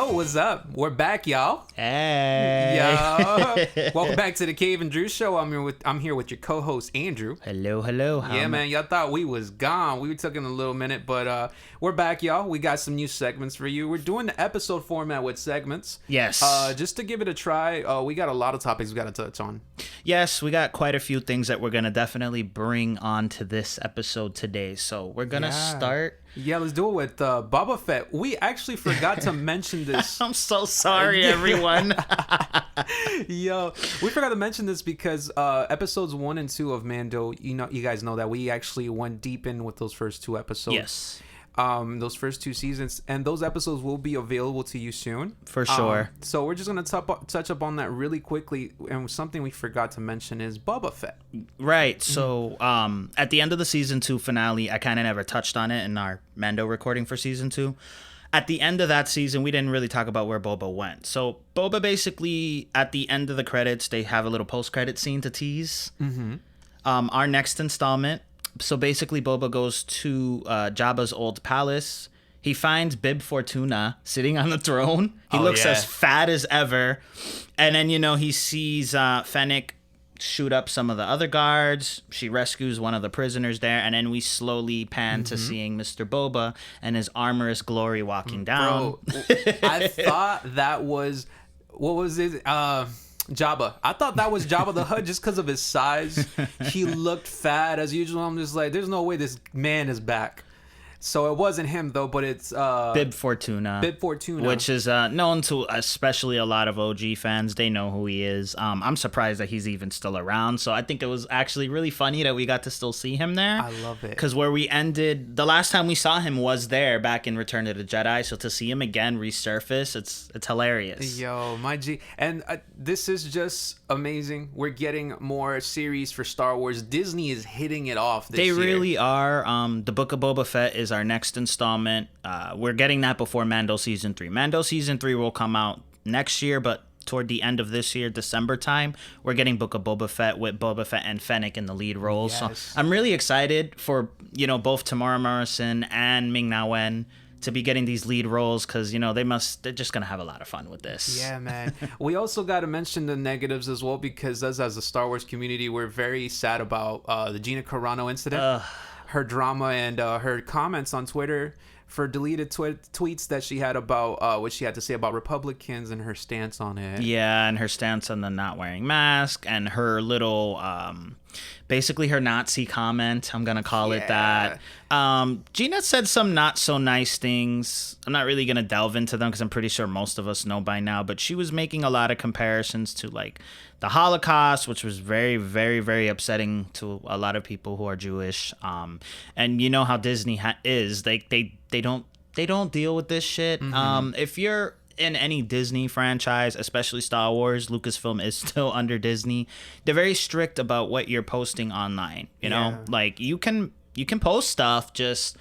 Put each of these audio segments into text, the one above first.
Yo, what's up? We're back, y'all. Hey. Yo. Welcome back to the Cave and Drew Show. I'm here with your co-host Andrew. Hello. Yeah, man. Y'all thought we was gone. We took in a little minute, but we're back, y'all. We got some new segments for you. We're doing the episode format with segments. Yes. Just to give it a try. We got a lot of topics we got to touch on. Yes, we got quite a few things that we're gonna definitely bring on to this episode today. So we're gonna start. Yeah, let's do it with Boba Fett. We actually forgot to mention this. I'm so sorry, everyone. Yo, we forgot to mention this because episodes 1 and 2 of Mando, you guys know that we actually went deep in with those first 2 episodes. Yes. Those first 2 seasons, and those episodes will be available to you soon. For sure. So we're just gonna touch up on that really quickly. And something we forgot to mention is Boba Fett. Right. So at the end of the season 2 finale, I kind of never touched on it in our Mando recording for season 2. At the end of that season, we didn't really talk about where Boba went. So Boba basically, at the end of the credits, they have a little post-credit scene to tease. Mm-hmm. Our next installment. So basically, Boba goes to Jabba's old palace. He finds Bib Fortuna sitting on the throne. He looks as fat as ever. And then, he sees Fennec shoot up some of the other guards. She rescues one of the prisoners there. And then we slowly pan to seeing Mr. Boba and his armorous glory walking down. Bro, I thought that was... What was it? Jabba. I thought that was Jabba the Hutt just because of his size. He looked fat as usual. I'm just like, there's no way this man is back. So it wasn't him though, but it's Bib Fortuna. Which is known to especially a lot of OG fans. They know who he is. I'm surprised that he's even still around. So I think it was actually really funny that we got to still see him there. I love it. Because where we ended, the last time we saw him was there back in Return of the Jedi. So to see him again resurface, it's hilarious. Yo, my G. And this is just amazing. We're getting more series for Star Wars. Disney is hitting it off this year. They really are. The Book of Boba Fett is our next installment. We're getting that before Mando Season 3. Mando Season 3 will come out next year, but toward the end of this year, December time, we're getting Book of Boba Fett with Boba Fett and Fennec in the lead roles. Yes. So I'm really excited for, both Tamara Morrison and Ming-Na Wen to be getting these lead roles because, they're just going to have a lot of fun with this. Yeah, man. We also got to mention the negatives as well because as a Star Wars community, we're very sad about the Gina Carano incident. Her drama and her comments on Twitter for deleted tweets that she had about what she had to say about Republicans and her stance on it. Yeah, and her stance on the not wearing mask and her little, basically her Nazi comment, I'm going to call it that. Gina said some not so nice things. I'm not really going to delve into them because I'm pretty sure most of us know by now, but she was making a lot of comparisons to like the Holocaust, which was very, very, very upsetting to a lot of people who are Jewish. And you know how Disney is. They don't deal with this shit. If you're in any Disney franchise, especially Star Wars, Lucasfilm is still under Disney. They're very strict about what you're posting online. You know, like you can post stuff, just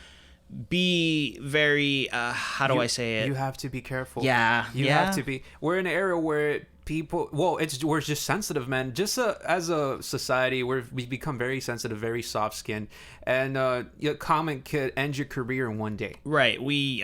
be very how do I say it? You have to be careful. Yeah, you have to be. We're in an era where we're just sensitive, man. Just as a society, we become very sensitive, very soft skinned, and your comment could end your career in one day. Right. We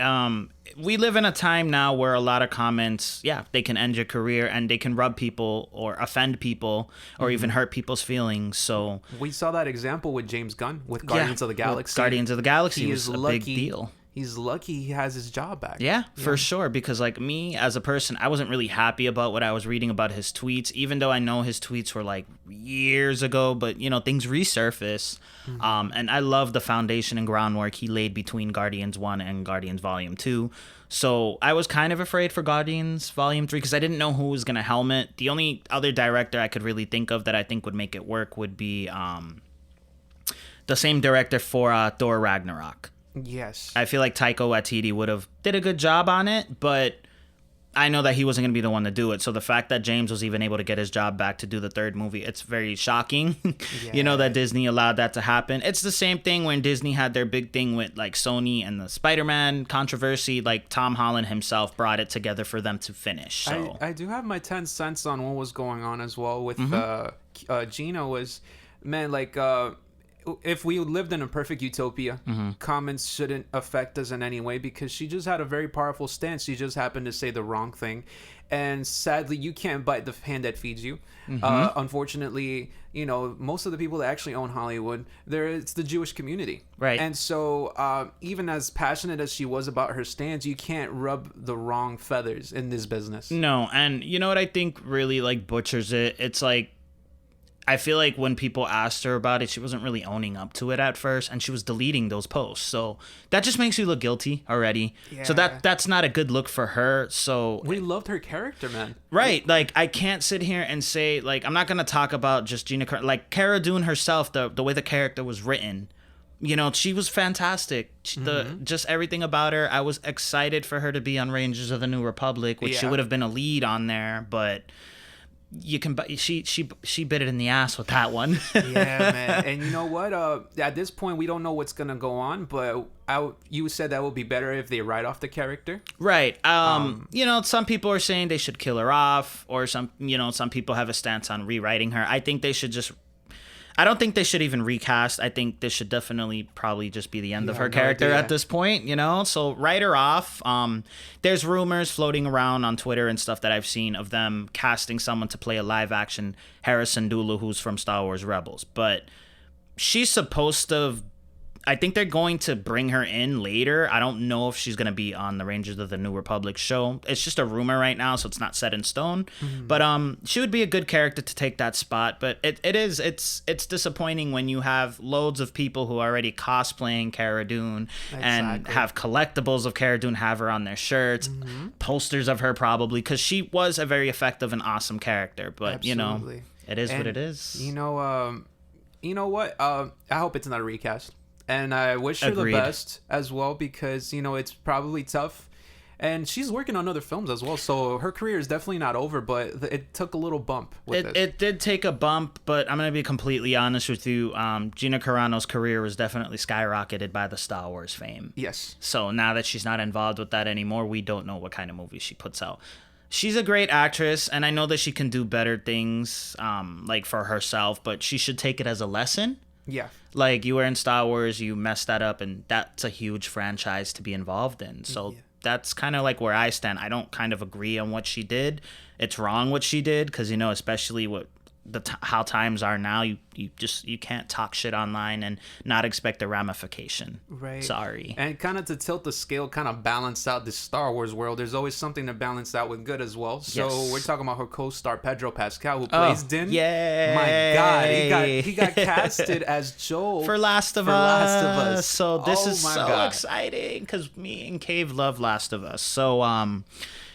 live in a time now where a lot of comments, they can end your career and they can rub people or offend people or even hurt people's feelings. So we saw that example with James Gunn with Guardians of the Galaxy. Guardians of the Galaxy was a big deal. He's lucky he has his job back. Yeah, for sure. Because like me as a person, I wasn't really happy about what I was reading about his tweets, even though I know his tweets were like years ago, but things resurface. And I love the foundation and groundwork he laid between Guardians 1 and Guardians Volume 2. So I was kind of afraid for Guardians Volume 3 because I didn't know who was going to helm it. The only other director I could really think of that I think would make it work would be the same director for Thor Ragnarok. Yes. I feel like Taika Waititi would have did a good job on it, but I know that he wasn't going to be the one to do it. So the fact that James was even able to get his job back to do the third movie, it's very shocking. That Disney allowed that to happen. It's the same thing when Disney had their big thing with like Sony and the Spider-Man controversy. Like Tom Holland himself brought it together for them to finish. So I do have my 10 cents on what was going on as well with Gina was, man, like if we lived in a perfect utopia, comments shouldn't affect us in any way because she just had a very powerful stance. She just happened to say the wrong thing. And sadly, you can't bite the hand that feeds you. Unfortunately, most of the people that actually own Hollywood, it's the Jewish community. Right. And so even as passionate as she was about her stance, you can't rub the wrong feathers in this business. No, and you know what I think really like butchers it? It's like, I feel like when people asked her about it, she wasn't really owning up to it at first, and she was deleting those posts. So that just makes you look guilty already. Yeah. So that's not a good look for her. So we loved her character, man. Right. Like, I can't sit here and say, like, I'm not going to talk about just Gina like Cara Dune herself, the way the character was written. She was fantastic. Just everything about her. I was excited for her to be on Rangers of the New Republic, which she would have been a lead on there, but she bit it in the ass with that one. Yeah, man. And you know what? At this point, we don't know what's gonna go on, but you said that would be better if they write off the character, right? Some people are saying they should kill her off, or some people have a stance on rewriting her. I think they should just. I don't think they should even recast. I think this should definitely probably just be the end of her character at this point, So write her off. There's rumors floating around on Twitter and stuff that I've seen of them casting someone to play a live action Harrison Dulu, who's from Star Wars Rebels. But she's supposed to. I think they're going to bring her in later. I don't know if she's going to be on the Rangers of the New Republic show. It's just a rumor right now, so it's not set in stone. But she would be a good character to take that spot. But it's disappointing when you have loads of people who are already cosplaying Cara Dune and have collectibles of Cara Dune, have her on their shirts, posters of her probably, because she was a very effective and awesome character. But Absolutely. It is what it is. You know what? I hope it's not a recast. And I wish her the best as well because, it's probably tough. And she's working on other films as well. So her career is definitely not over, but it took a little bump with this. It did take a bump, but I'm going to be completely honest with you. Gina Carano's career was definitely skyrocketed by the Star Wars fame. Yes. So now that she's not involved with that anymore, we don't know what kind of movies she puts out. She's a great actress, and I know that she can do better things like for herself, but she should take it as a lesson. Yeah. Like, you were in Star Wars, you messed that up, and that's a huge franchise to be involved in. So that's kind of like where I stand. I don't kind of agree on what she did. It's wrong what she did because, especially what how times are now, you can't talk shit online and not expect a ramification. Right. Sorry. And kind of to tilt the scale, kind of balance out the Star Wars world, there's always something to balance out with good as well. So we're talking about her co-star Pedro Pascal, who plays Din. Yeah. My God, he got casted as Joel for Last of Us. So this is so exciting because me and Cave love Last of Us. So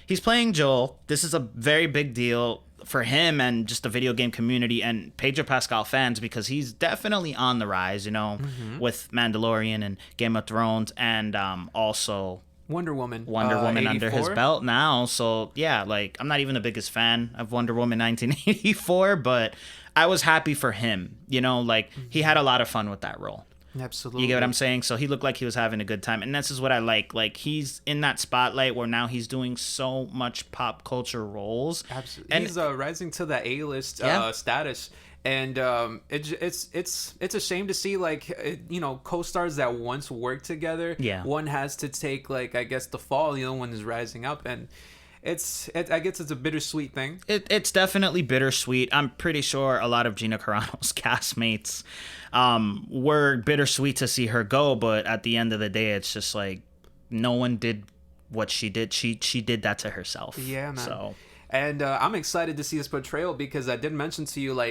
he's playing Joel. This is a very big deal for him and just the video game community and Pedro Pascal fans because he's definitely on the rise, with Mandalorian and Game of Thrones and also Wonder Woman under his belt now. So yeah, like, I'm not even the biggest fan of Wonder Woman 1984, but I was happy for him. He had a lot of fun with that role. Absolutely. You get what I'm saying? So he looked like he was having a good time. And this is what I like. Like, he's in that spotlight where now he's doing so much pop culture roles. Absolutely. And he's rising to the A-list status. And it's a shame to see, co-stars that once worked together. Yeah. One has to take, I guess, the fall. The other one is rising up. And I guess it's a bittersweet thing. It's definitely bittersweet. I'm pretty sure a lot of Gina Carano's castmates were bittersweet to see her go, but at the end of the day, it's just like no one did what she did. She did that to herself. Yeah, man. So, and I'm excited to see this portrayal because I did mention to you,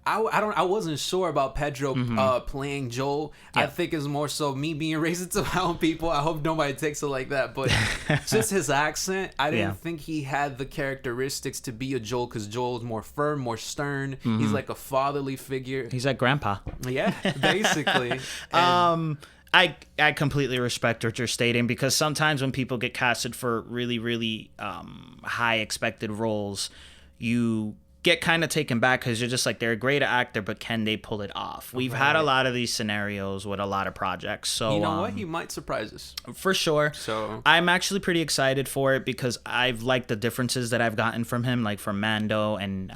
I wasn't sure about Pedro playing Joel. Yeah. I think it's more so me being racist to my own people. I hope nobody takes it like that. But just his accent, I didn't think he had the characteristics to be a Joel because Joel's more firm, more stern. He's like a fatherly figure. He's like grandpa. Yeah, basically. I completely respect what you're stating because sometimes when people get casted for really, really high expected roles, you get kind of taken back because you're just like, they're a great actor, but can they pull it off? We've had a lot of these scenarios with a lot of projects. So you know what? He might surprise us. For sure. So I'm actually pretty excited for it because I've liked the differences that I've gotten from him, like from Mando and,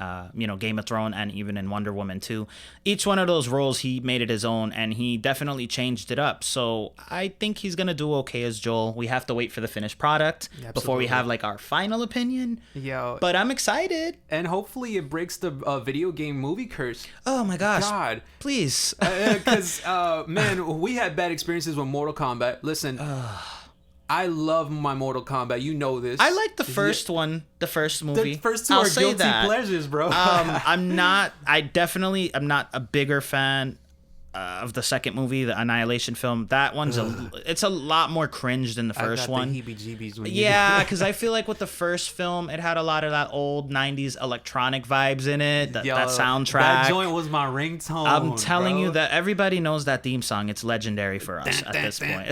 Game of Thrones and even in Wonder Woman 2. Each one of those roles, he made it his own and he definitely changed it up. So I think he's going to do okay as Joel. We have to wait for the finished product before we have like our final opinion. Yeah. But I'm excited. And hopefully it breaks the video game movie curse. Oh my gosh. God. Please. Because, man, we had bad experiences with Mortal Kombat. Listen, I love my Mortal Kombat. You know this. I like the first one, the first movie. The first two are guilty pleasures, bro. I'm not a bigger fan of the second movie, the Annihilation film. That one's it's a lot more cringe than the first one. The heebie-jeebies when because I feel like with the first film, it had a lot of that old 90s electronic vibes in it, that soundtrack. That joint was my ringtone. I'm telling you that everybody knows that theme song. It's legendary for us at this point.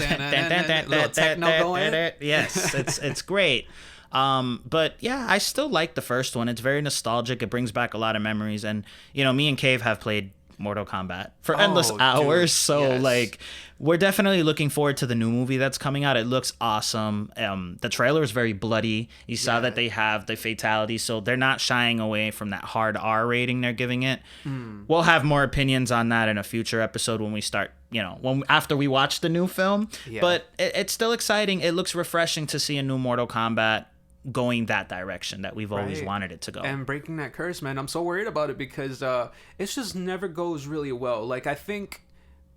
Little techno going. Yes, it's great. But yeah, I still like the first one. It's very nostalgic. It brings back a lot of memories. And, me and Cave have played Mortal Kombat for endless hours. So like, we're definitely looking forward to the new movie that's coming out. It looks awesome. The trailer is very bloody. You saw that they have the fatalities, so they're not shying away from that hard R rating they're giving it. We'll have more opinions on that in a future episode when we start, after we watch the new film. But it's still exciting. It looks refreshing to see a new Mortal Kombat going that direction that we've always wanted it to go. And breaking that curse, man. I'm so worried about it because it just never goes really well. Like, I think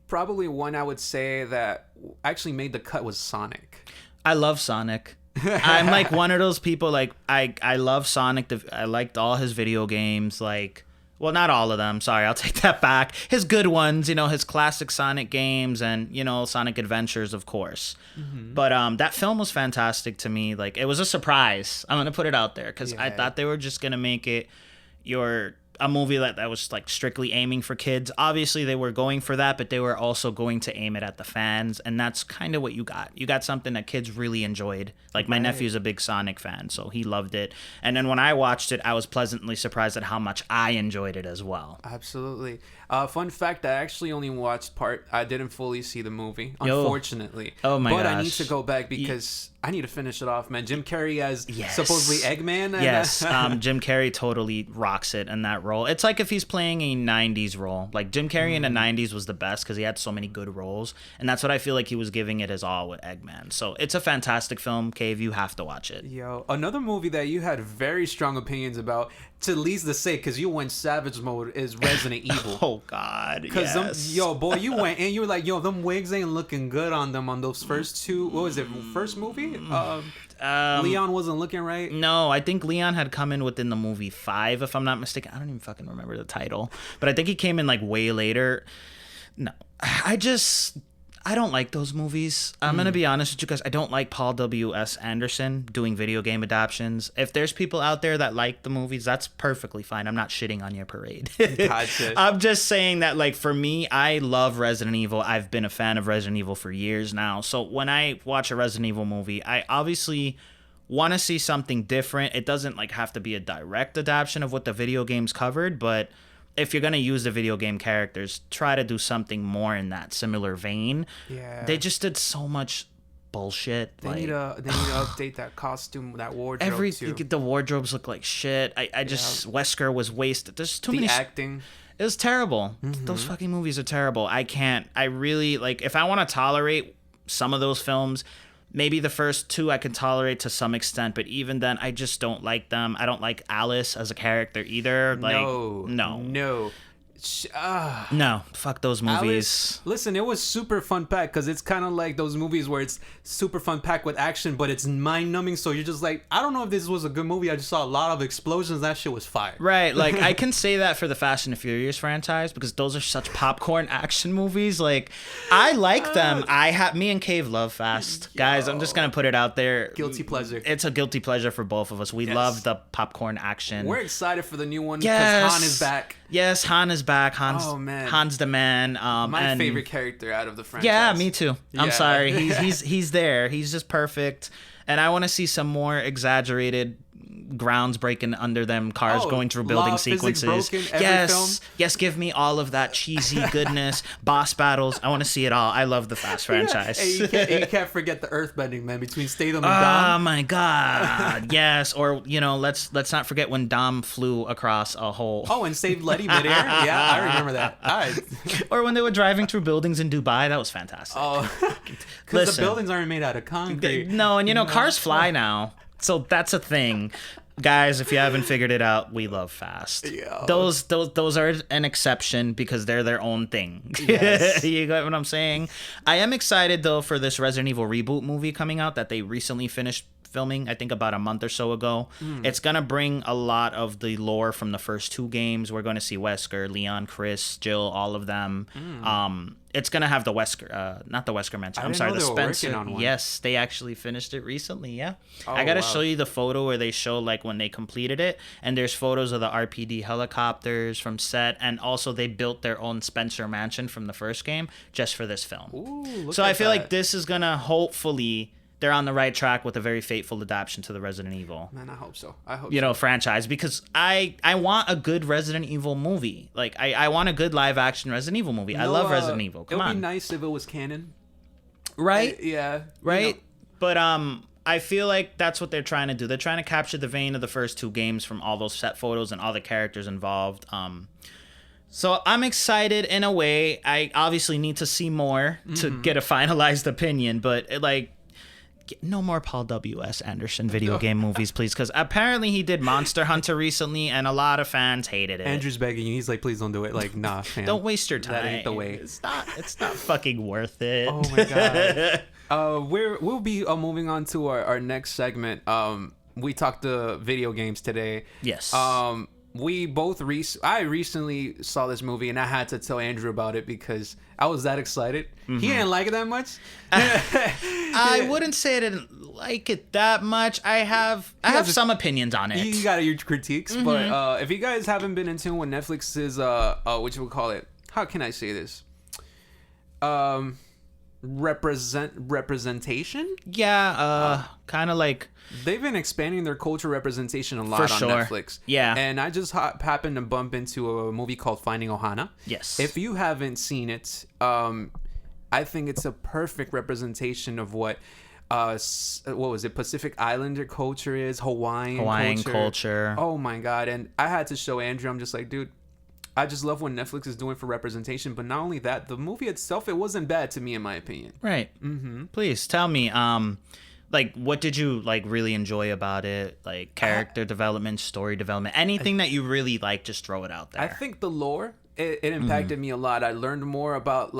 probably one I would say that actually made the cut was Sonic. I love Sonic. I'm like one of those people, like, I love Sonic. I liked all his video games, like, well, not all of them. Sorry, I'll take that back. His good ones, his classic Sonic games and, Sonic Adventures, of course. But that film was fantastic to me. Like, it was a surprise. I'm going to put it out there because I thought they were just going to make it a movie that was like strictly aiming for kids. Obviously, they were going for that, but they were also going to aim it at the fans. And that's kind of what you got. You got something that kids really enjoyed. Like, my nephew's a big Sonic fan, so he loved it. And then when I watched it, I was pleasantly surprised at how much I enjoyed it as well. Absolutely. Fun fact, I actually only watched part. I didn't fully see the movie, unfortunately. Oh my gosh. But I need to go back because I need to finish it off, man. Jim Carrey as supposedly Eggman. Yes, Jim Carrey totally rocks it in that role. It's like if he's playing a 90s role. Like, Jim Carrey in the 90s was the best because he had so many good roles. And that's what I feel like he was giving it his all with Eggman. So it's a fantastic film. Cave, you have to watch it. Yo, another movie that you had very strong opinions about, to least to say, because you went savage mode, is Resident Evil. Oh, God, Because, you went and you were like, them wigs ain't looking good on them on those first two. What was it? First movie? Leon wasn't looking right. No, I think Leon had come in within the movie 5, if I'm not mistaken. I don't even fucking remember the title, but I think he came in like way later. No, I don't like those movies. I'm going to be honest with you guys. I don't like Paul W.S. Anderson doing video game adaptions. If there's people out there that like the movies, that's perfectly fine. I'm not shitting on your parade. Gotcha. I'm just saying that, like, for me, I love Resident Evil. I've been a fan of Resident Evil for years now. So when I watch a Resident Evil movie, I obviously want to see something different. It doesn't, like, have to be a direct adaptation of what the video games covered, but if you're going to use the video game characters, try to do something more in that similar vein. Yeah. They just did so much bullshit. They need to update that costume, that wardrobe too. The wardrobes look like shit. I just, Wesker was wasted. There's too many. The acting. It was terrible. Those fucking movies are terrible. I really, like, if I want to tolerate some of those films, maybe the first two I can tolerate to some extent, but even then, I just don't like them. I don't like Alice as a character either. Like, no. No, fuck those movies. Alice, listen, it was super fun packed because it's kind of like those movies where it's super fun packed with action, but it's mind numbing. So you're just like, I don't know if this was a good movie. I just saw a lot of explosions. That shit was fire. Right. Like, I can say that for the Fast and the Furious franchise because those are such popcorn action movies. Like, I like them. Me and Cave love Fast. Guys, I'm just going to put it out there. Guilty pleasure. It's a guilty pleasure for both of us. We love the popcorn action. We're excited for the new one because Han is back. Yes, Han is back. Han's the man. My favorite character out of the franchise. Yeah, me too. I'm sorry. He's there. He's just perfect. And I want to see some more exaggerated grounds breaking under them, cars going through building sequences. Yes, give me all of that cheesy goodness. Boss battles, I want to see it all. I love the Fast franchise. And you can't forget the earthbending, man, between Statham and Dom. Oh my god, yes. Or let's not forget when Dom flew across a hole. Oh, and saved Letty midair. Yeah, I remember that. All right. Or when they were driving through buildings in Dubai, that was fantastic. Oh, because the buildings aren't made out of concrete. No, and cars fly now, so that's a thing. Guys, if you haven't figured it out, we love Fast. Yeah. Those are an exception because they're their own thing. Yes. You got what I'm saying? I am excited though for this Resident Evil reboot movie coming out that they recently finished filming, I think about a month or so ago. It's gonna bring a lot of the lore from the first 2 games. We're going to see Wesker, Leon, Chris, Jill, all of them. It's gonna have the Wesker, not the Wesker mention. I'm sorry, the Spencer. Yes, they actually finished it recently. Yeah, I gotta show you the photo where they show like when they completed it, and there's photos of the RPD helicopters from set, and also they built their own Spencer mansion from the first game just for this film. Ooh, so I feel like this is gonna hopefully. They're on the right track with a very faithful adaptation to the Resident Evil. Man, I hope so. I hope so. Franchise, because I want a good Resident Evil movie. Like I want a good live action Resident Evil movie. I love Resident Evil. Come on. It would be nice if it was canon. Right? Yeah. Right? But I feel like that's what they're trying to do. They're trying to capture the vein of the first 2 games from all those set photos and all the characters involved. So I'm excited in a way. I obviously need to see more to get a finalized opinion, but no more Paul W.S. Anderson video game movies, please, because apparently he did Monster Hunter recently, and a lot lot of fans hated it. Andrew's begging you. He's like, please don't do it. Like, nah, fam. Don't waste your time. That ain't the way. It's not fucking worth it. Oh my god. We'll be moving on to our next segment. We talked the video games today. Yes. We both I recently saw this movie and I had to tell Andrew about it because I was that excited. He didn't like it that much. I wouldn't say I didn't like it that much. I have some opinions on it. You got your critiques, but if you guys haven't been in tune with Netflix's what you would call it? How can I say this? Representation? Yeah, kind of like they've been expanding their culture representation a lot on Netflix. Yeah. And I just happened to bump into a movie called Finding Ohana. Yes. If you haven't seen it, I think it's a perfect representation of what was it, Pacific Islander culture is, Hawaiian culture. Oh my god. And I had to show Andrew, I'm just like, dude, I just love what Netflix is doing for representation. But not only that, the movie itself, it wasn't bad to me, in my opinion. Right. Please tell me, what did you really enjoy about it? Like character development, story development, anything that you really like, just throw it out there. I think the lore, it impacted me a lot. I learned more about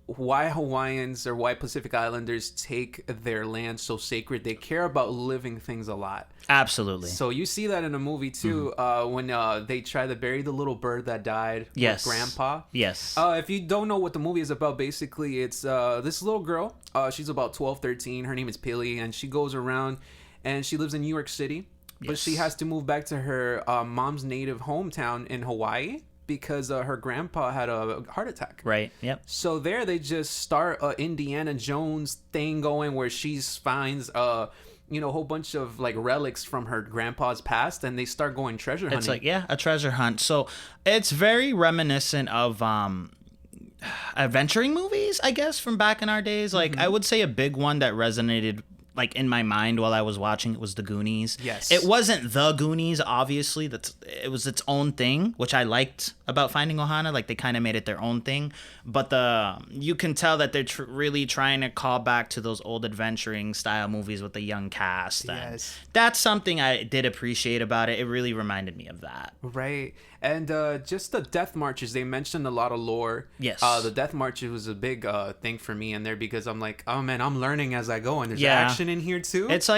why Hawaiians or why Pacific Islanders take their land so sacred. They care about living things a lot. Absolutely. So you see that in the movie too, when they try to bury the little bird that died with Grandpa. Yes. If you don't know what the movie is about, basically it's this little girl. She's about 12, 13. Her name is Pilly, and she goes around and she lives in New York City, but she has to move back to her mom's native hometown in Hawaii because her grandpa had a heart attack. Right. Yep. So there they just start a Indiana Jones thing going where she finds a whole bunch of relics from her grandpa's past, and they start going treasure hunting. It's a treasure hunt. So it's very reminiscent of adventuring movies, I guess, from back in our days. I would say a big one that resonated in my mind while I was watching it was The Goonies. Yes. It wasn't The Goonies, obviously. It was its own thing, which I liked about Finding Ohana. They kind of made it their own thing. But you can tell that they're really trying to call back to those old adventuring style movies with the young cast. Yes. That's something I did appreciate about it. It really reminded me of that. Right. And just the death marches, they mentioned a lot of lore. Yes. The death marches was a big thing for me in there because I'm like, oh man, I'm learning as I go, and there's action in here too. It's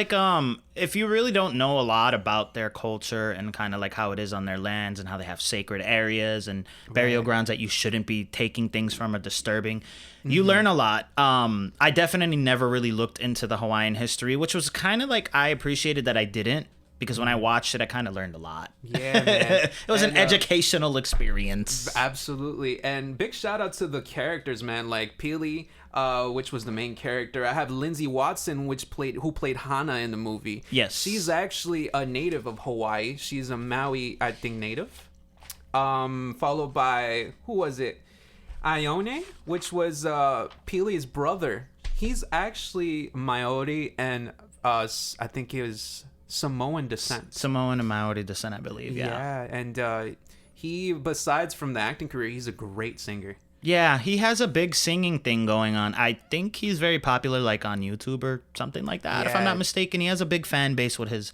if you really don't know a lot about their culture and kind of how it is on their lands and how they have sacred areas and burial grounds that you shouldn't be taking things from or disturbing, you learn a lot. I definitely never really looked into the Hawaiian history, which was kind of I appreciated that I didn't. because when I watched it, I kind of learned a lot. Yeah, man. It was an educational experience. Absolutely. And big shout out to the characters, man. Like Peely, which was the main character. I have Lindsay Watson, who played Hana in the movie. Yes. She's actually a native of Hawaii. She's a Maui, I think, native. Followed by, who was it? Ione, which was Peely's brother. He's actually Maori and I think he was Samoan descent. Samoan and Maori descent, I believe. Yeah. And he, besides from the acting career, he's a great singer. Yeah, he has a big singing thing going on. I think he's very popular, like on YouTube or something like that. If I'm not mistaken, he has a big fan base with his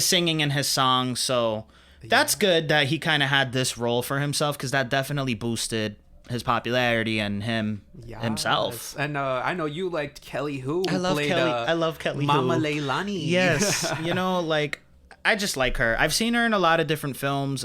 singing and his songs. So that's good that he kind of had this role for himself, because that definitely boosted his popularity and himself. And I know you liked Kelly Hu. I love Kelly Mama Hu. Leilani. Yes. Like, I just like her. I've seen her in a lot of different films.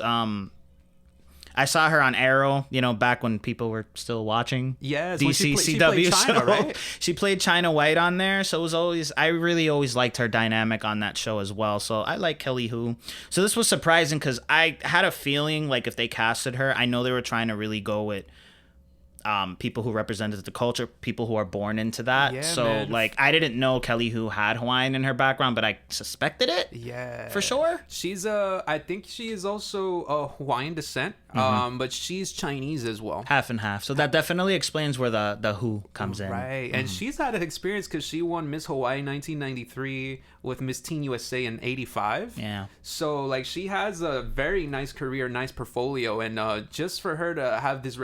I saw her on Arrow, back when people were still watching. Yes, DCCW. she played China, show. Right? She played China White on there, so it was I really always liked her dynamic on that show as well. So I like Kelly Hu. So this was surprising, because I had a feeling like if they casted her, I know they were trying to really go with people who represented the culture, people who are born into that. Yeah, so man. Like, I didn't know Kelly Hu had Hawaiian in her background, but I suspected it. Yeah, for sure. She's I think she is also Hawaiian descent, but she's Chinese as well, half and half. So that definitely explains where the Hu comes in. Right, and she's had an experience because she won Miss Hawaii 1993 with Miss Teen USA in '85. Yeah. So like, she has a very nice career, nice portfolio, and just for her to have this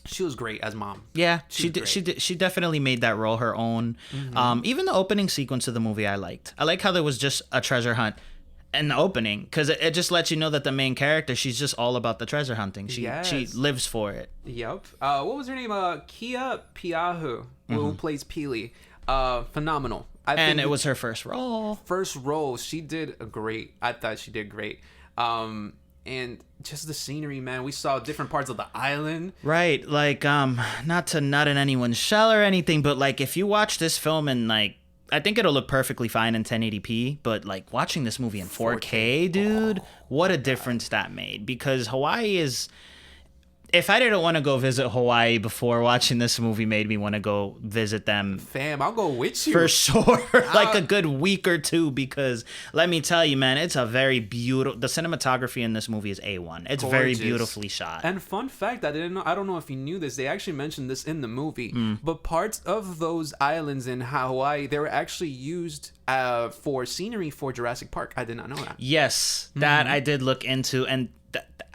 she was great as mom. Yeah, she definitely made that role her own. Even the opening sequence of the movie I liked. I like how there was just a treasure hunt in the opening, because it just lets you know that the main character, she's just all about the treasure hunting. She lives for it. Yep. What was her name? Kia Piahu, who plays Peely. Phenomenal. And it was her first role. She did great. I thought she did great. And just the scenery, man. We saw different parts of the island. Right. Like, not to nut in anyone's shell or anything, but like, if you watch this film and like, I think it'll look perfectly fine in 1080p, but like, watching this movie in 4K, dude, what a difference that made. Because Hawaii is... If I didn't want to go visit Hawaii before watching this movie made me want to go visit them. Fam, I'll go with you. For sure. Like a good week or two, because let me tell you, man, it's a very beautiful... The cinematography in this movie is A1. It's gorgeous. Very beautifully shot. And fun fact, I don't know if you knew this, they actually mentioned this in the movie, but parts of those islands in Hawaii, they were actually used for scenery for Jurassic Park. I did not know that. Yes, that I did look into, and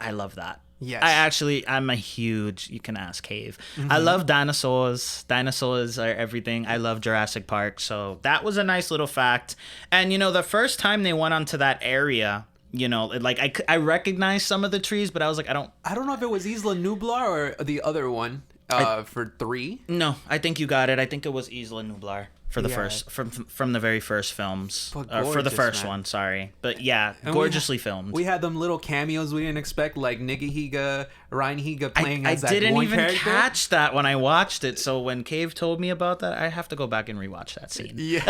I love that. Yes. I'm a huge, you can ask Cave. I love dinosaurs. Dinosaurs are everything. I love Jurassic Park. So that was a nice little fact. And, the first time they went onto that area, like I recognized some of the trees, but I was like, I don't know if it was Isla Nublar or the other one for 3. No, I think you got it. I think it was Isla Nublar. For the first, from the very first films, for the first one, sorry, but yeah, and gorgeously filmed. We had them little cameos we didn't expect, like Nigahiga, Ryan Higa playing as that one character. I didn't even catch that when I watched it, so when Cave told me about that, I have to go back and rewatch that scene. Yeah,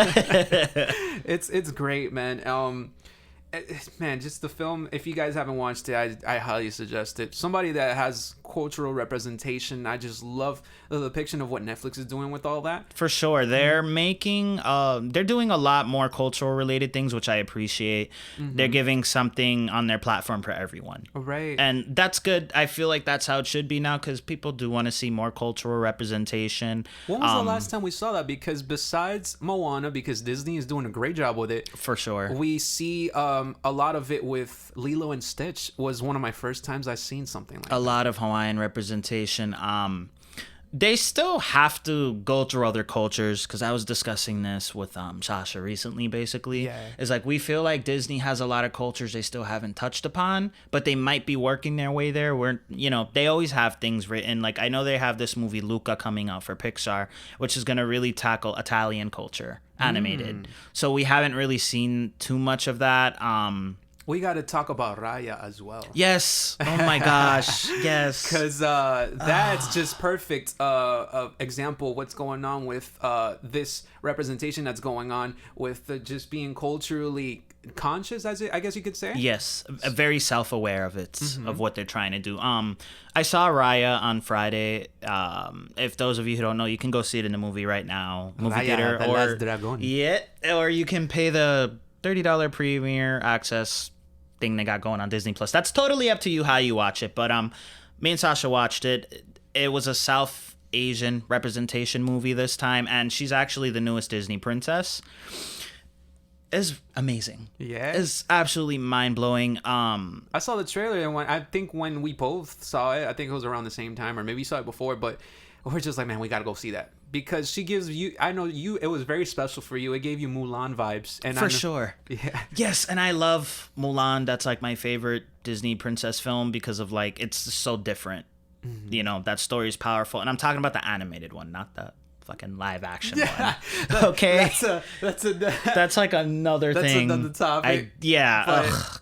it's great, man. Man, just the film, if you guys haven't watched it, I highly suggest it. Somebody that has cultural representation, I just love the depiction of what Netflix is doing with all that. For sure. They're making they're doing a lot more cultural related things, which I appreciate. They're giving something on their platform for everyone. Right. And that's good. I feel like that's how it should be now, because people do want to see more cultural representation. When was the last time we saw that? Because besides Moana, because Disney is doing a great job with it. For sure. We see a lot of it with Lilo and Stitch. Was one of my first times I've seen something like that. A lot of Hawaiian representation. They still have to go through other cultures, because I was discussing this with Sasha recently, basically. Yeah. It's like, we feel like Disney has a lot of cultures they still haven't touched upon, but they might be working their way there, where, they always have things written. Like, I know they have this movie Luca coming out for Pixar, which is going to really tackle Italian culture, animated. So we haven't really seen too much of that. We got to talk about Raya as well. Yes. Oh my gosh. Yes. Because that's just perfect example of what's going on with this representation that's going on with just being culturally conscious, I guess you could say. Yes, very self-aware of it, of what they're trying to do. I saw Raya on Friday. If those of you who don't know, you can go see it in the movie right now, movie Raya, theater, the Last Dragon. or you can pay the $30 premiere access thing they got going on Disney Plus. That's totally up to you how you watch it. But me and Sasha watched it. It was a South Asian representation movie this time, and she's actually the newest Disney princess. Is amazing. Yeah, it's absolutely mind-blowing. I saw the trailer, and when we both saw it, I think it was around the same time, or maybe you saw it before, but we're just like, man, we gotta go see that, because she gives you, I know you, it was very special for you. It gave you Mulan vibes, and for sure. Yeah. Yes, and I love Mulan. That's like my favorite Disney princess film because of like it's so different. You know, that story is powerful, and I'm talking about the animated one, not the fucking live action one. Okay, that's like another thing. That's another topic.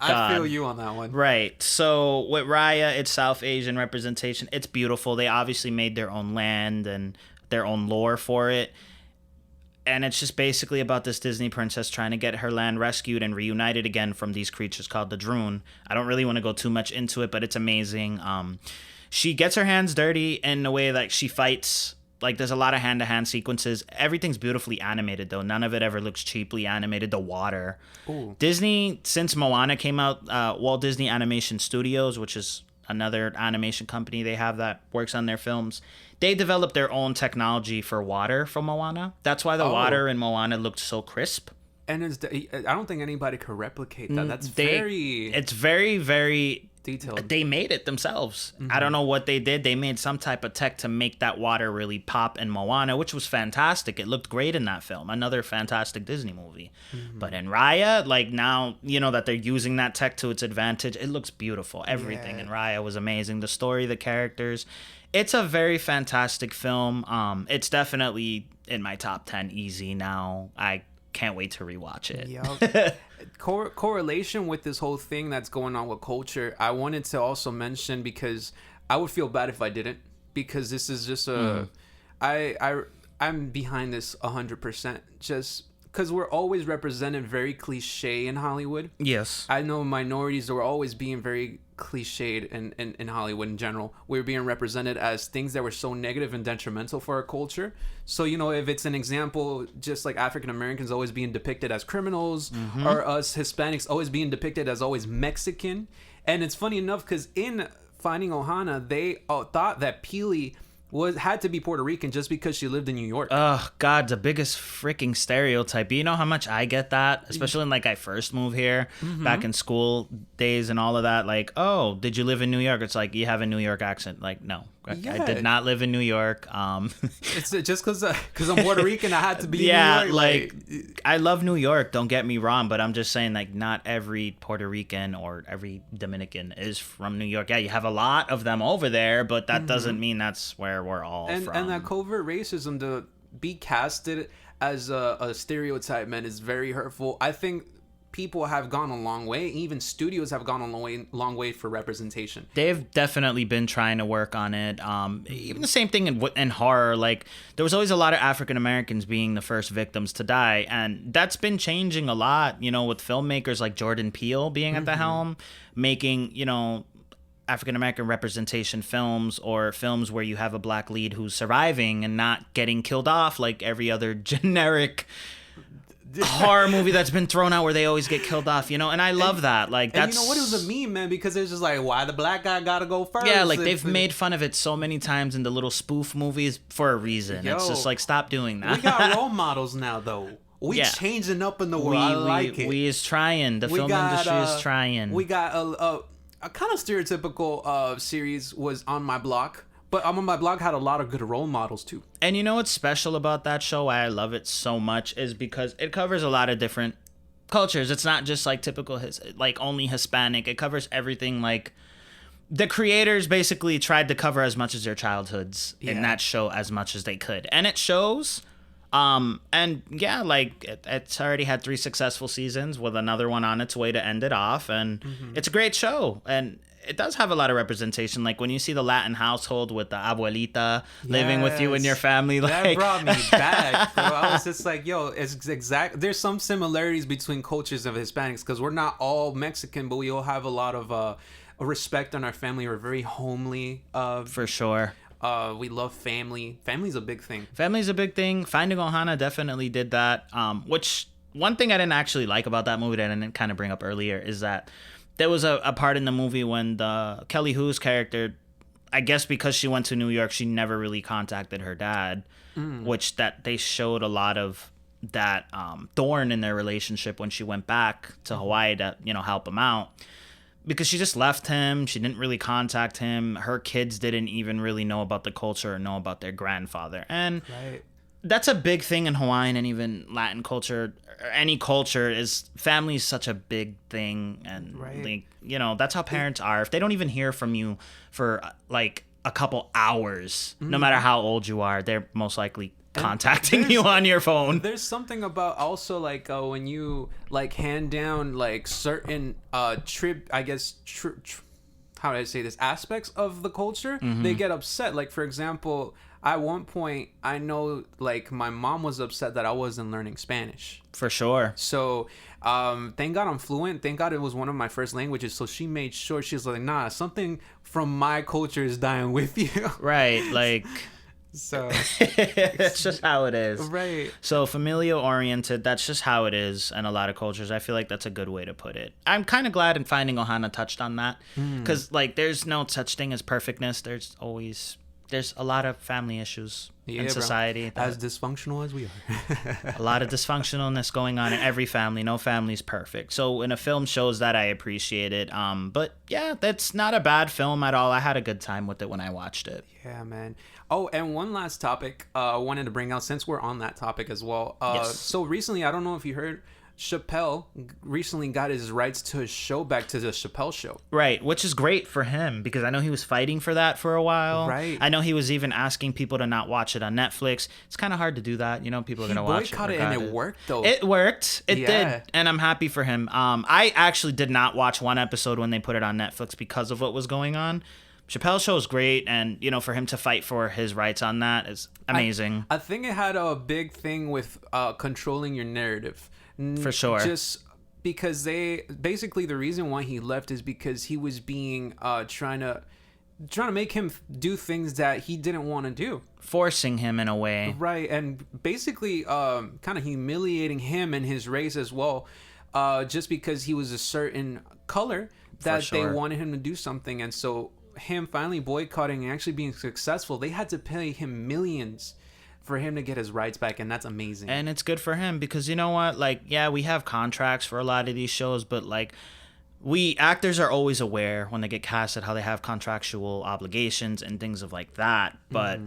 I feel you on that one. Right. So with Raya, it's South Asian representation. It's beautiful. They obviously made their own land and their own lore for it. And it's just basically about this Disney princess trying to get her land rescued and reunited again from these creatures called the Droon. I don't really want to go too much into it, but it's amazing. She gets her hands dirty in a way that she fights. Like, there's a lot of hand-to-hand sequences. Everything's beautifully animated, though. None of it ever looks cheaply animated. The water. Ooh. Disney, since Moana came out, Walt Disney Animation Studios, which is another animation company they have that works on their films, they developed their own technology for water from Moana. That's why the water in Moana looked so crisp. And I don't think anybody could replicate that. It's very, very detailed. They made it themselves. I don't know what they did. They made some type of tech to make that water really pop in Moana, which was fantastic. It looked great in that film. Another fantastic Disney movie. But in Raya, like now, you know that they're using that tech to its advantage. It looks beautiful. Everything in Raya was amazing. The story, the characters. It's a very fantastic film. It's definitely in my top 10 easy now. I can't wait to rewatch it. Yep. Correlation with this whole thing that's going on with culture, I wanted to also mention, because I would feel bad if I didn't, because this is just I'm behind this 100%, just because we're always represented very cliche in Hollywood. Yes. I know minorities are always being very cliched in Hollywood in general. We're being represented as things that were so negative and detrimental for our culture. So, you know, if it's an example, just like African Americans always being depicted as criminals, or us Hispanics always being depicted as always Mexican. And it's funny enough, because in Finding Ohana, they thought that Peely had to be Puerto Rican just because she lived in New York. Oh God, the biggest freaking stereotype. You know how much I get that, especially when like I first moved here back in school days and all of that. Like, oh, did you live in New York? It's like, you have a New York accent. Like, no, I did not live in New York. It's just because I'm Puerto Rican, I had to be. Yeah, in New York. like I love New York. Don't get me wrong, but I'm just saying, like, not every Puerto Rican or every Dominican is from New York. Yeah, you have a lot of them over there, but that doesn't mean that's where we're all from. And that covert racism to be casted as a stereotype, man, is very hurtful. I think people have gone a long way. Even studios have gone a long way for representation. They've definitely been trying to work on it. Even the same thing in horror. Like, there was always a lot of African Americans being the first victims to die, and that's been changing a lot. You know, with filmmakers like Jordan Peele being at the helm, making, you know, African American representation films, or films where you have a black lead who's surviving and not getting killed off like every other generic horror movie that's been thrown out where they always get killed off, you know. And I love that. Like, that's, and you know what, it was a meme, man, because it's just like, why the black guy gotta go first? Yeah, like, they've made fun of it so many times in the little spoof movies for a reason. It's just like, stop doing that. We got role models now, though. We changing up in the world. I like it. We is trying. The film industry is trying. We got a kind of stereotypical series was On My Block. But On My Block had a lot of good role models, too. And you know what's special about that show, why I love it so much, is because it covers a lot of different cultures. It's not just like typical, like only Hispanic. It covers everything. Like, the creators basically tried to cover as much as their childhoods in that show as much as they could. And it shows. And yeah, like it's already had 3 successful seasons with another one on its way to end it off, and it's a great show, and it does have a lot of representation. Like when you see the Latin household with the abuelita living with you and your family, like that brought me back, bro. I was just like, yo, it's exact. There's some similarities between cultures of Hispanics because we're not all Mexican, but we all have a lot of respect in our family. We're very homely. For sure. We love family. Family's a big thing. Family's a big thing. Finding Ohana definitely did that. Which one thing I didn't actually like about that movie that I didn't kind of bring up earlier is that there was a part in the movie when the Kelly Hu's character, I guess because she went to New York, she never really contacted her dad, which that they showed a lot of that thorn in their relationship when she went back to Hawaii to, help him out. Because she just left him. She didn't really contact him. Her kids didn't even really know about the culture or know about their grandfather. And that's a big thing in Hawaiian and even Latin culture. Any culture is family is such a big thing. And, that's how parents are. If they don't even hear from you for, like, a couple hours, no matter how old you are, they're most likely contacting you on your phone. There's something about also like when you like hand down like certain how do I say this, aspects of the culture, they get upset. Like for example, at one point I know like my mom was upset that I wasn't learning Spanish. For sure. So thank God I'm fluent. Thank God it was one of my first languages. So she made sure, she's like, nah, something from my culture is dying with you. Right. Like so it's just how it is. Right. So familial oriented, that's just how it is in a lot of cultures. I feel like that's a good way to put it. I'm kind of glad in Finding Ohana touched on that because like there's no such thing as perfectness. There's a lot of family issues in society. As dysfunctional as we are. A lot of dysfunctionalness going on in every family. No family's perfect. So when a film shows that, I appreciate it. But yeah, that's not a bad film at all. I had a good time with it when I watched it. Yeah, man. Oh, and one last topic I wanted to bring out since we're on that topic as well. Yes. So recently, I don't know if you heard, Chappelle recently got his rights to his show back to the Chappelle Show. Right, which is great for him because I know he was fighting for that for a while. Right. I know he was even asking people to not watch it on Netflix. It's kind of hard to do that. People are going to watch it. He boycotted and it worked, though. It worked. It did. And I'm happy for him. I actually did not watch one episode when they put it on Netflix because of what was going on. Chappelle's show is great, and for him to fight for his rights on that is amazing. I think it had a big thing with controlling your narrative. For sure. Just because the reason why he left is because he was being trying to make him do things that he didn't want to do, forcing him in a way, right? And basically kind of humiliating him and his race as well, just because he was a certain color that they wanted him to do something. And so him finally boycotting and actually being successful, they had to pay him millions for him to get his rights back, and that's amazing. And it's good for him because you know what? Like, yeah, we have contracts for a lot of these shows, but like, actors are always aware when they get casted how they have contractual obligations and things of like that. But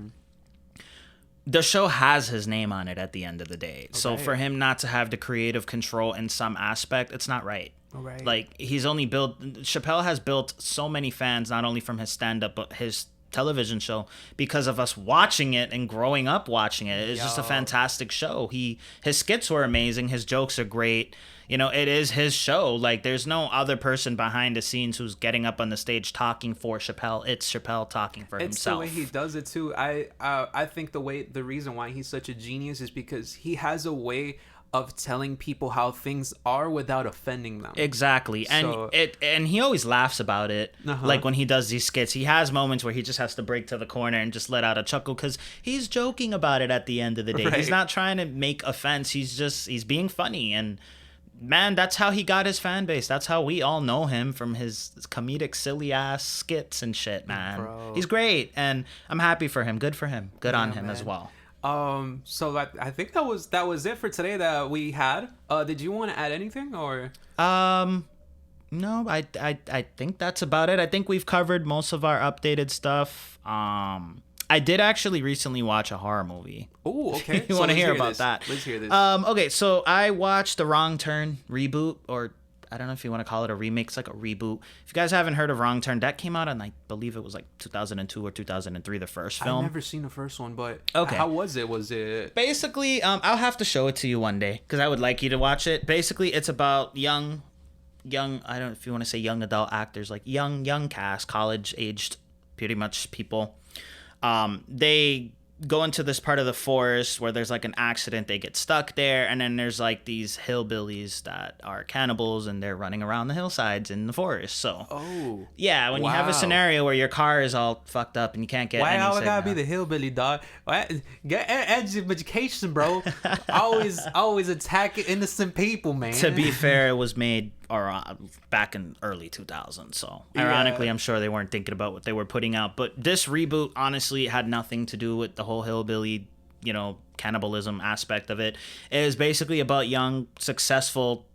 the show has his name on it at the end of the day. Okay. So for him not to have the creative control in some aspect, it's not right. Right. Like, Chappelle has built so many fans, not only from his stand-up, but his television show, because of us watching it and growing up watching it. It's just a fantastic show. His skits were amazing. His jokes are great. It is his show. Like, there's no other person behind the scenes who's getting up on the stage talking for Chappelle. It's Chappelle talking for himself. It's the way he does it too. I think the reason why he's such a genius is because he has a way of telling people how things are without offending them. Exactly. And he always laughs about it. Like when he does these skits, he has moments where he just has to break to the corner and just let out a chuckle because he's joking about it at the end of the day. Right. He's not trying to make offense. He's being funny. And man, that's how he got his fan base. That's how we all know him, from his comedic, silly ass skits and shit, man. Bro. He's great. And I'm happy for him. Good for him. Good on him, man. As well. So I think that was it for today that we had. Did you want to add anything or? No, I think that's about it. I think we've covered most of our updated stuff. I did actually recently watch a horror movie. Oh, okay. You want to hear about that? Let's hear this. Okay, so I watched The Wrong Turn Reboot, or I don't know if you want to call it a remake. It's like a reboot. If you guys haven't heard of Wrong Turn, that came out in, I believe it was like 2002 or 2003, the first film. I've never seen the first one, but okay. How was it? Was it... Basically, I'll have to show it to you one day because I would like you to watch it. Basically, it's about young, I don't know if you want to say young adult actors, like young cast, college-aged, pretty much people. They go into this part of the forest where there's like an accident, they get stuck there, and then there's like these hillbillies that are cannibals and they're running around the hillsides in the forest. So yeah, when you have a scenario where your car is all fucked up and you can't get why any I signal. gotta be the hillbilly, dog? Get education, bro. always attack innocent people, man. To be fair, it was made back in early 2000s, so ironically I'm sure they weren't thinking about what they were putting out. But this reboot honestly had nothing to do with the whole hillbilly, cannibalism aspect of it. It is basically about young successful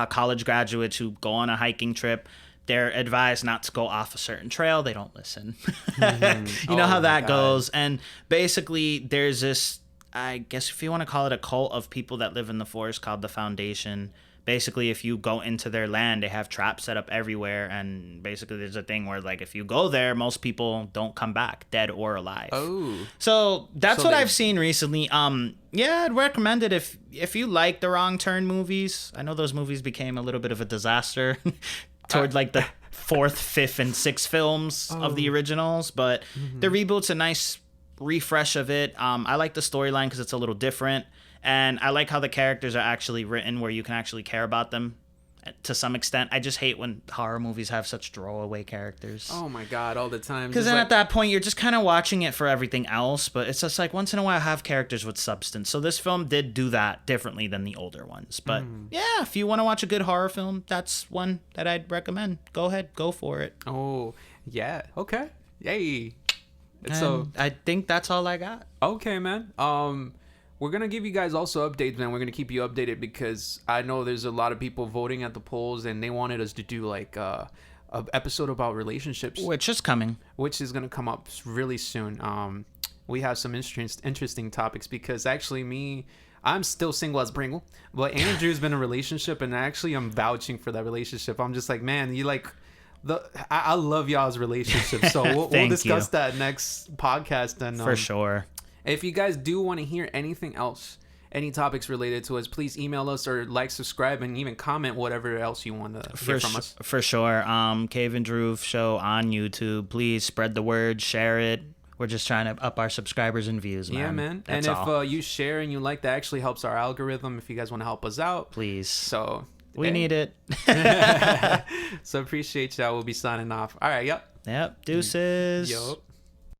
college graduates who go on a hiking trip. They're advised not to go off a certain trail. They don't listen. You know how that goes. And basically there's this, I guess if you want to call it, a cult of people that live in the forest called the Foundation. Basically, if you go into their land, they have traps set up everywhere, and basically there's a thing where, like, if you go there, most people don't come back, dead or alive. So that's what I've seen recently. Yeah, I'd recommend it if you like the Wrong Turn movies. I know those movies became a little bit of a disaster toward like the 4th, 5th, and 6th films of the originals, but the reboot's a nice refresh of it. I like the storyline because it's a little different. And I like how the characters are actually written where you can actually care about them to some extent. I just hate when horror movies have such throwaway characters. Oh my God, all the time. Because then at that point, you're just kind of watching it for everything else. But it's just like once in a while have characters with substance. So this film did do that differently than the older ones. But yeah, if you want to watch a good horror film, that's one that I'd recommend. Go ahead, go for it. Oh, yeah. Okay. Yay. So I think that's all I got. Okay, man. We're going to give you guys also updates, man. We're going to keep you updated because I know there's a lot of people voting at the polls and they wanted us to do like a episode about relationships. Which is coming. Which is going to come up really soon. We have some interesting topics because actually I'm still single as Pringle, but Andrew's been in a relationship and actually I'm vouching for that relationship. I'm just like, man, you like... I love y'all's relationship. So we'll discuss that next podcast. And for sure. If you guys do want to hear anything else, any topics related to us, please email us or like, subscribe, and even comment whatever else you want to hear from us. For sure. Cave and Drew show on YouTube. Please spread the word, share it. We're just trying to up our subscribers and views, man. Yeah, man. That's and all. if you share and you like, that actually helps our algorithm if you guys want to help us out. Please. So we need it. So appreciate y'all. We'll be signing off. All right. Yep. Deuces. Yup.